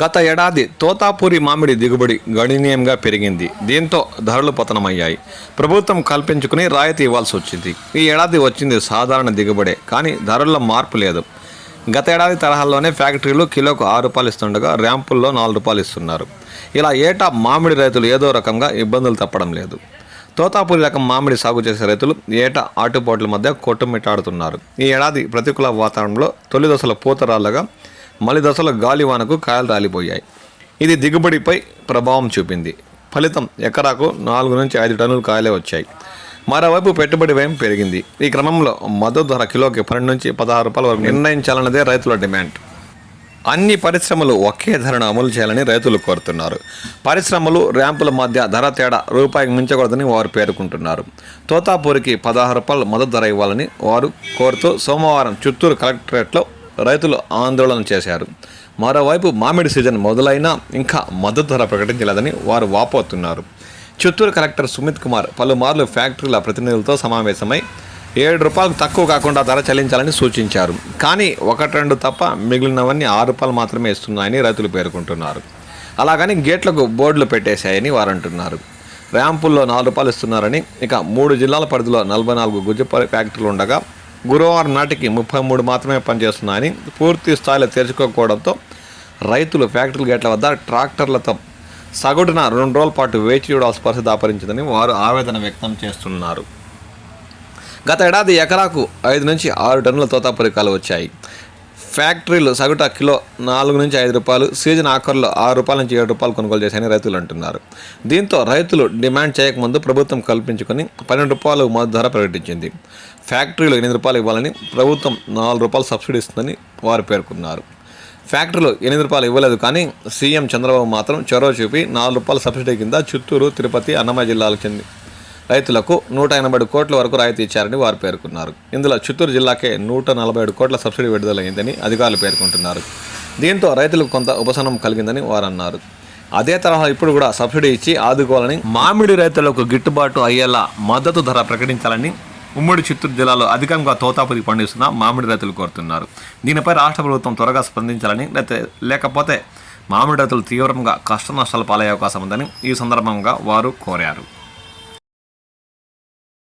గత ఏడాది తోతాపూరి మామిడి దిగుబడి గణనీయంగా పెరిగింది. దీంతో ధరలు పతనమయ్యాయి. ప్రభుత్వం కల్పించుకుని రాయితీ ఇవ్వాల్సి వచ్చింది. ఈ ఏడాది వచ్చింది సాధారణ దిగుబడే, కానీ ధరల్లో మార్పు లేదు. గత ఏడాది తరహాలోనే ఫ్యాక్టరీలు కిలోకు ₹6 ఇస్తుండగా ర్యాంపుల్లో ₹4 ఇస్తున్నారు. ఇలా ఏటా మామిడి రైతులు ఏదో రకంగా ఇబ్బందులు తప్పడం లేదు. తోతాపూరి రకం మామిడి సాగు చేసే రైతులు ఏటా ఆటుపోట్ల మధ్య కొట్టుమిట్టాడుతున్నారు. ఈ ఏడాది ప్రతికూల వాతావరణంలో తొలి దశలో పూత రాళ్ళగా మలి దశలో గాలివానకు కాయలు రాలిపోయాయి. ఇది దిగుబడిపై ప్రభావం చూపింది. ఫలితం ఎకరాకు 4 నుంచి 5 టన్నుల కాయలే వచ్చాయి. మరోవైపు పెట్టుబడి వ్యయం పెరిగింది. ఈ క్రమంలో మద్దతు ధర కిలోకి ₹12 నుంచి ₹16 వరకు నిర్ణయించాలన్నదే రైతుల డిమాండ్. అన్ని పరిశ్రమలు ఒకే ధరను అమలు చేయాలని రైతులు కోరుతున్నారు. పరిశ్రమలు ర్యాంపుల మధ్య ధర తేడా రూపాయికి మించకూడదని వారు పేర్కొంటున్నారు. తోతాపూరికి ₹16 మద్దతు ధర ఇవ్వాలని వారు కోరుతూ సోమవారం చిత్తూరు కలెక్టరేట్లో రైతులు ఆందోళన చేశారు. మరోవైపు మామిడి సీజన్ మొదలైనా ఇంకా మద్దతు ధర ప్రకటించలేదని వారు వాపోతున్నారు. చిత్తూరు కలెక్టర్ సుమిత్ కుమార్ పలుమార్లు ఫ్యాక్టరీల ప్రతినిధులతో సమావేశమై ₹7 తక్కువ కాకుండా ధర చెల్లించాలని సూచించారు. కానీ 1-2 తప్ప మిగిలినవన్నీ ₹6 మాత్రమే ఇస్తున్నాయని రైతులు పేర్కొంటున్నారు. అలాగని గేట్లకు బోర్డులు పెట్టేశాయని వారు అంటున్నారు. ర్యాంపుల్లో ₹4 ఇస్తున్నారని, ఇక 3 జిల్లాల పరిధిలో 44 గుజ్జు ఫ్యాక్టరీలు ఉండగా గురువారం నాటికి 33 మాత్రమే పనిచేస్తున్నాయని, పూర్తి స్థాయిలో తెరుచుకోకపోవడంతో రైతులు ఫ్యాక్టరీ గేట్ల వద్ద ట్రాక్టర్లతో సగటున 2 రోజుల పాటు వేచి చూడాల్సిన పరిస్థితి దాపరించిందని వారు ఆవేదన వ్యక్తం చేస్తున్నారు. గత ఏడాది ఎకరాకు 5 నుంచి 6 టన్నుల తోతాపూరి కాయలు వచ్చాయి. ఫ్యాక్టరీలు సగటు కిలో ₹4 నుంచి ₹5, సీజన్ ఆఖరులో ₹6 నుంచి ₹7 కొనుగోలు చేశాయని రైతులు అంటున్నారు. దీంతో రైతులు డిమాండ్ చేయకముందు ప్రభుత్వం కల్పించుకొని ₹12 మద్దతు ధర ప్రకటించింది. ఫ్యాక్టరీలు ₹8 ఇవ్వాలని, ప్రభుత్వం ₹4 సబ్సిడీ ఇస్తుందని వారు పేర్కొన్నారు. ఫ్యాక్టరీలు ₹8 ఇవ్వలేదు, కానీ సీఎం చంద్రబాబు మాత్రం చొరవ చూపి ₹4 సబ్సిడీ కింద చిత్తూరు, తిరుపతి, అన్నమయ్య జిల్లాలకు చెంది రైతులకు 187 కోట్ల వరకు రాయితీ ఇచ్చారని వారు పేర్కొన్నారు. ఇందులో చిత్తూరు జిల్లాకే 147 కోట్ల సబ్సిడీ విడుదలైందని అధికారులు పేర్కొంటున్నారు. దీంతో రైతులకు కొంత ఉపశమనం కలిగిందని వారు అన్నారు. అదే తరహా ఇప్పుడు కూడా సబ్సిడీ ఇచ్చి ఆదుకోవాలని, మామిడి రైతులకు గిట్టుబాటు అయ్యేలా మద్దతు ధర ప్రకటించాలని ఉమ్మడి చిత్తూరు జిల్లాలో అధికంగా తోతాపూరి పండిస్తున్న మామిడి రైతులు కోరుతున్నారు. దీనిపై రాష్ట్ర ప్రభుత్వం త్వరగా స్పందించాలని, లేకపోతే మామిడి రైతులు తీవ్రంగా కష్ట నష్టాలు పాలయ్యే అవకాశం ఉందని ఈ సందర్భంగా వారు కోరారు.